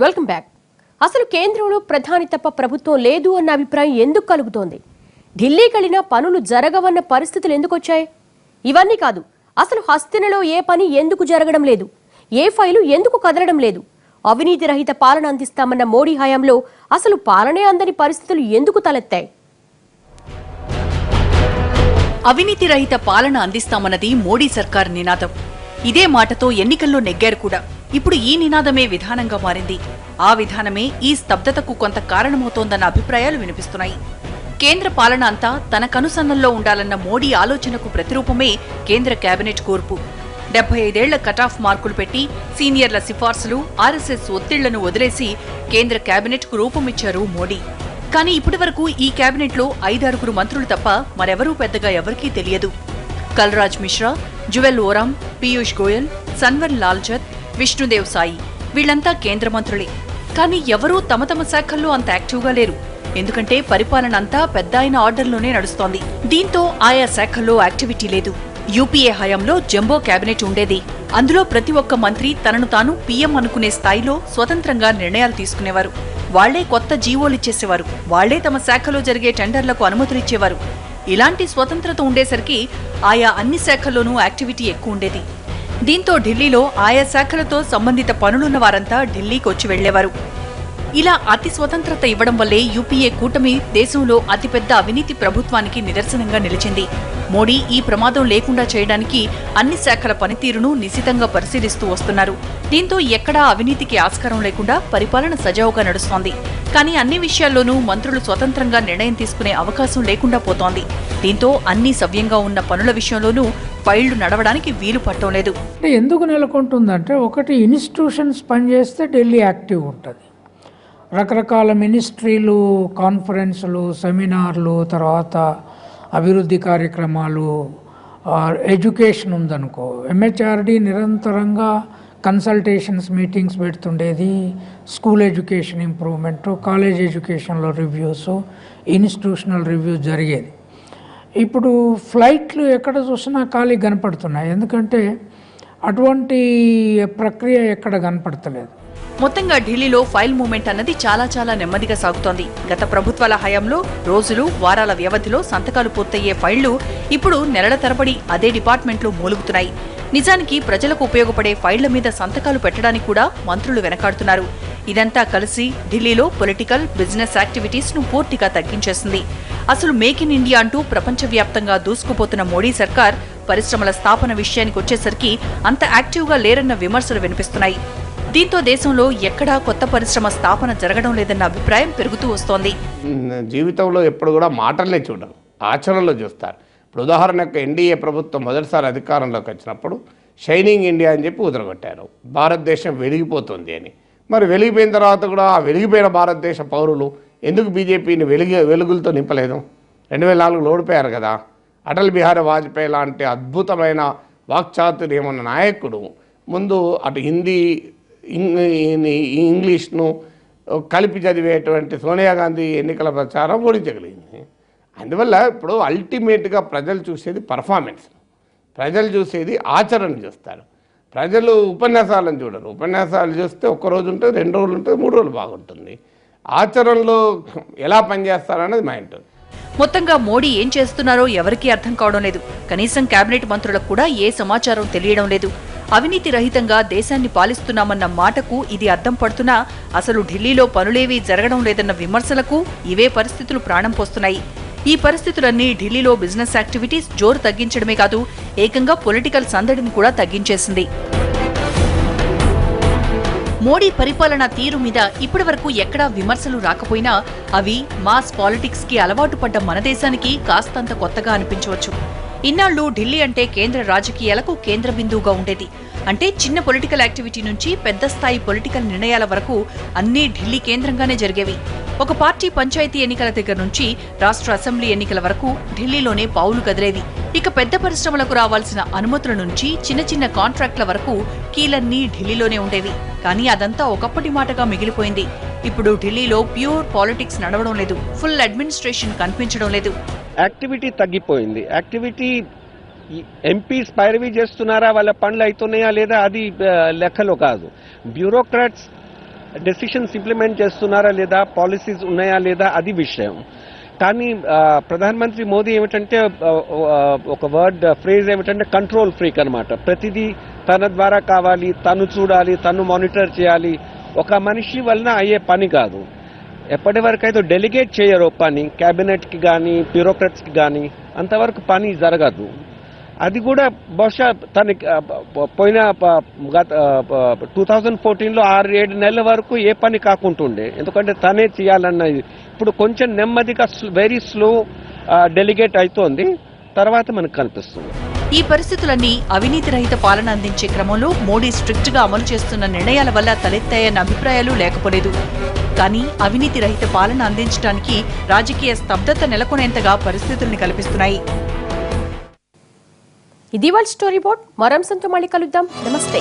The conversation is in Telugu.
Welcome back. అసలు కేంద్రంలో ప్రధాని తప్ప ప్రభుత్వం లేదు అన్న అభిప్రాయం ఎందుకు కలుగుతోంది? ఢిల్లీకి వెళ్ళినా పనులు జరగవన్న పరిస్థితులు ఎందుకు వచ్చాయి? ఇవన్నీ కాదు, అసలు హస్తినలో ఏ పని ఎందుకు జరగడం లేదు, ఏ ఫైలు ఎందుకు కదలడం లేదు, అవినీతి రహిత పాలన అందిస్తామన్న మోడీ హయాంలో అసలు పాలనే అందని పరిస్థితులు ఎందుకు తలెత్తాయి? అవినీతి రహిత పాలన అందిస్తామన్నది మోడీ సర్కార్ నినాదం. ఇదే మాటతో ఎన్నికల్లో నెగ్గారు కూడా. ఇప్పుడు ఈ నినాదమే విధానంగా మారింది. ఆ విధానమే ఈ స్తబ్దతకు కొంత కారణమవుతోందన్న అభిప్రాయాలు వినిపిస్తున్నాయి. కేంద్ర పాలన అంతా తన కనుసన్నల్లో ఉండాలన్న మోడీ ఆలోచనకు ప్రతిరూపమే కేంద్ర కేబినెట్ కూర్పు. 75 ఏళ్ల కటాఫ్ మార్కులు పెట్టి సీనియర్ల సిఫార్సులు, ఆర్ఎస్ఎస్ ఒత్తిళ్లను వదిలేసి కేంద్ర కేబినెట్ కు రూపమిచ్చారు మోడీ. కానీ ఇప్పటివరకు ఈ కేబినెట్లో 5-6 మంత్రులు తప్ప మరెవరూ పెద్దగా ఎవరికీ తెలియదు. కల్రాజ్ మిశ్రా, జువెల్ ఓరాం, పీయూష్ గోయల్, సన్వర్ లాల్చత్, విష్ణుదేవ్ సాయి వీళ్లంతా కేంద్ర మంత్రులే. కానీ ఎవరూ తమ తమ శాఖల్లో అంత యాక్టివ్గా లేరు. ఎందుకంటే పరిపాలన అంతా పెద్ద ఆయన ఆర్డర్లోనే నడుస్తోంది. దీంతో ఆయా శాఖల్లో యాక్టివిటీ లేదు. యూపీఏ హయాంలో జంబో కేబినెట్ ఉండేది. అందులో ప్రతి ఒక్క మంత్రి తనను తాను పీఎం అనుకునే స్థాయిలో స్వతంత్రంగా నిర్ణయాలు తీసుకునేవారు. వాళ్లే కొత్త జీవోలిచ్చేసేవారు. వాళ్లే తమ శాఖలో జరిగే టెండర్లకు అనుమతులిచ్చేవారు. ఇలాంటి స్వతంత్రత ఉండేసరికి ఆయా అన్ని శాఖల్లోనూ యాక్టివిటీ ఎక్కువ ఉండేది. దీంతో ఢిల్లీలో ఆయా శాఖలతో సంబంధిత పనులున్న వారంతా ఢిల్లీకి వచ్చి వెళ్లేవారు. ఇలా అతి స్వతంత్రత ఇవ్వడం వల్లే యూపీఏ కూటమి దేశంలో అతిపెద్ద అవినీతి ప్రభుత్వానికి నిదర్శనంగా నిలిచింది. మోడీ ఈ ప్రమాదం లేకుండా చేయడానికి అన్ని శాఖల పనితీరును నిశితంగా పరిశీలిస్తూ వస్తున్నారు. దీంతో ఎక్కడా అవినీతికి ఆస్కారం లేకుండా పరిపాలన సజావుగా నడుస్తోంది. కానీ అన్ని విషయాల్లోనూ మంత్రులు స్వతంత్రంగా నిర్ణయం తీసుకునే అవకాశం లేకుండా పోతోంది. దీంతో అన్ని సవ్యంగా ఉన్న పనుల విషయంలోనూ ఫైళ్లు నడవడానికి వీలు పట్టడం లేదు. ఎందుకు నెలకొంటుందంటే, ఒకటి ఇన్స్టిట్యూషన్స్ పనిచేస్తే ఢిల్లీ యాక్టివ్ ఉంటుంది. రకరకాల మినిస్ట్రీలు, కాన్ఫరెన్సులు, సెమినార్లు, తర్వాత అభివృద్ధి కార్యక్రమాలు, ఎడ్యుకేషన్ ఉందనుకో, ఎంహెచ్ఆర్డి నిరంతరంగా కన్సల్టేషన్స్ మీటింగ్స్ పెడుతుండేది. స్కూల్ ఎడ్యుకేషన్ ఇంప్రూవ్మెంటు, కాలేజ్ ఎడ్యుకేషన్లో రివ్యూస్, ఇన్స్టిట్యూషనల్ రివ్యూస్ జరిగేది. ఇప్పుడు ఫ్లైట్లు ఎక్కడ చూసినా ఖాళీ కనపడుతున్నాయి. ఎందుకంటే అటువంటి ప్రక్రియ ఎక్కడ కనపడతలేదు. మొత్తంగా ఢిల్లీలో ఫైల్ మూవ్మెంట్ అన్నది చాలా నెమ్మదిగా సాగుతోంది. గత ప్రభుత్వాల హయాంలో రోజులు, వారాల వ్యవధిలో సంతకాలు పూర్తయ్యే ఫైళ్లు ఇప్పుడు నెలల తరబడి అదే డిపార్ట్మెంట్లో మూలుగుతున్నాయి. నిజానికి ప్రజలకు ఉపయోగపడే ఫైళ్ల మీద సంతకాలు పెట్టడానికి కూడా మంత్రులు వెనకాడుతున్నారు. ఇదంతా కలిసి ఢిల్లీలో పొలిటికల్, బిజినెస్ యాక్టివిటీస్ ను పూర్తిగా తగ్గించేసింది. అసలు మేక్ ఇన్ ఇండియా అంటూ ప్రపంచవ్యాప్తంగా దూసుకుపోతున్న మోడీ సర్కార్ పరిశ్రమల స్థాపన విషయానికి వచ్చేసరికి అంత యాక్టివ్గా లేరన్న విమర్శలు వినిపిస్తున్నాయి. దీంతో దేశంలో ఎక్కడా కొత్త పరిశ్రమ స్థాపన జరగడం లేదన్న అభిప్రాయం పెరుగుతూ వస్తోంది. జీవితంలో ఎప్పుడు కూడా మాటలనే చూడరు, ఆచరణలో చూస్తారు. ఇప్పుడు ఉదాహరణకు ఎన్డీఏ ప్రభుత్వం మొదటిసారి అధికారంలోకి వచ్చినప్పుడు షైనింగ్ ఇండియా అని చెప్పి ఉదరగొట్టారు. భారతదేశం వెలిగిపోతుంది అని. మరి వెలిగిపోయిన తర్వాత కూడా ఆ వెలిగిపోయిన భారతదేశ పౌరులు ఎందుకు బీజేపీని వెలుగులతో నింపలేదు? 2004లో ఓడిపోయారు కదా. అటల్ బిహారీ వాజ్పేయి లాంటి అద్భుతమైన వాక్చాతుర్యం ఉన్న నాయకుడు ముందు అటు హిందీ, ఇంగ్లీష్ను కలిపి చదివేటువంటి సోనియా గాంధీ ఎన్నికల ప్రచారం ఓడించగలిగింది. అందువల్ల ఇప్పుడు అల్టిమేట్గా ప్రజలు చూసేది పర్ఫార్మెన్స్, ప్రజలు చూసేది ఆచరణ చూస్తారు. ప్రజలు ఉపన్యాసాలను చూడరు. ఉపన్యాసాలు చూస్తే ఒక్కరోజు ఉంటుంది, 2 రోజులు ఉంటుంది, 3 రోజులు బాగుంటుంది. ఆచరణలో ఎలా పనిచేస్తారనేది మైండ్. మొత్తంగా మోడీ ఏం చేస్తున్నారో ఎవరికీ అర్థం కావడం లేదు. కనీసం కేబినెట్ మంత్రులకు కూడా ఏ సమాచారం తెలియడం లేదు. అవినీతి రహితంగా దేశాన్ని పాలిస్తున్నామన్న మాటకు ఇది అద్దం పడుతున్నా అసలు ఢిల్లీలో పనులేవీ జరగడం లేదన్న విమర్శలకు ఇవే పరిస్థితులు ప్రాణం పోస్తున్నాయి. ఈ పరిస్థితులన్నీ ఢిల్లీలో బిజినెస్ యాక్టివిటీస్ జోరు తగ్గించడమే కాదు, ఏకంగా పొలిటికల్ సందడిని కూడా తగ్గించేసింది. మోడీ పరిపాలనా తీరు మీద ఇప్పటివరకు ఎక్కడా విమర్శలు రాకపోయినా అవి మాస్ పాలిటిక్స్ కి అలవాటు పడ్డ మన దేశానికి కాస్తంత కొత్తగా అనిపించవచ్చు. ఇన్నాళ్లు ఢిల్లీ అంటే కేంద్ర రాజకీయాలకు కేంద్ర బిందువుగా ఉండేది. అంటే చిన్న పొలిటికల్ యాక్టివిటీ నుంచి పెద్ద స్థాయి పొలిటికల్ నిర్ణయాల వరకు అన్నీ ఢిల్లీ కేంద్రంగానే జరిగేవి. ఒక పార్టీ పంచాయతీ ఎన్నికల దగ్గర నుంచి రాష్ట్ర అసెంబ్లీ ఎన్నికల వరకు ఢిల్లీలోనే పావులు కదిలేవి. ఇక పెద్ద పరిశ్రమలకు రావాల్సిన అనుమతుల నుంచి చిన్న కాంట్రాక్ట్ల వరకు కీలన్నీ ఢిల్లీలోనే ఉండేవి. కానీ అదంతా ఒకప్పటి మాటగా మిగిలిపోయింది. ఇప్పుడు ఢిల్లీలో ప్యూర్ పాలిటిక్స్ నడవడం లేదు, ఫుల్ అడ్మినిస్ట్రేషన్ కనిపించడం లేదు. యాక్టివిటీ తగ్గిపోయింది. యాక్టివిటీ ఎంపీస్ పైరవీ చేస్తున్నారా, వాళ్ళ పనులు అవుతున్నాయా లేదా అది లెక్కలో కాదు. బ్యూరోక్రాట్స్ డెసిషన్స్ ఇంప్లిమెంట్ చేస్తున్నారా లేదా, పాలసీస్ ఉన్నాయా లేదా, అది విషయం. కానీ ప్రధానమంత్రి మోదీ ఏమిటంటే ఒక ఫ్రేజ్ ఏమిటంటే కంట్రోల్ ఫ్రీక్ అనమాట. ప్రతిదీ తన ద్వారా కావాలి, తను చూడాలి, తను మానిటర్ చేయాలి. ఒక మనిషి వలన అయ్యే పని కాదు. ఎప్పటి వరకు అయితే డెలిగేట్ చేయరో పని క్యాబినెట్కి కానీ బ్యూరోక్రాట్స్కి కానీ, అంతవరకు పని జరగదు. అది కూడా బహుశా తనకి పోయిన 2014లో 6-7 నెలల వరకు ఏ పని కాకుంటుండే, ఎందుకంటే తనే చేయాలన్నది. ఇప్పుడు కొంచెం నెమ్మదిగా వెరీ స్లో డెలిగేట్ అవుతోంది, తర్వాత మనకు కనిపిస్తుంది. ఈ పరిస్థితులన్నీ అవినీతి రహిత పాలన అందించే క్రమంలో మోడీ స్ట్రిక్ట్ గా అమలు చేస్తున్న నిర్ణయాల వల్ల తలెత్తాయన్న అభిప్రాయాలు లేకపోలేదు. కానీ అవినీతి రహిత పాలన అందించడానికి రాజకీయ స్తబ్దత నెలకొనేంతగా పరిస్థితుల్ని కల్పిస్తున్నాయి. ఇది వాళ్ళ స్టోరీ బోర్డ్. మరో అంశంతో మళ్ళీ కలుద్దాం. నమస్తే.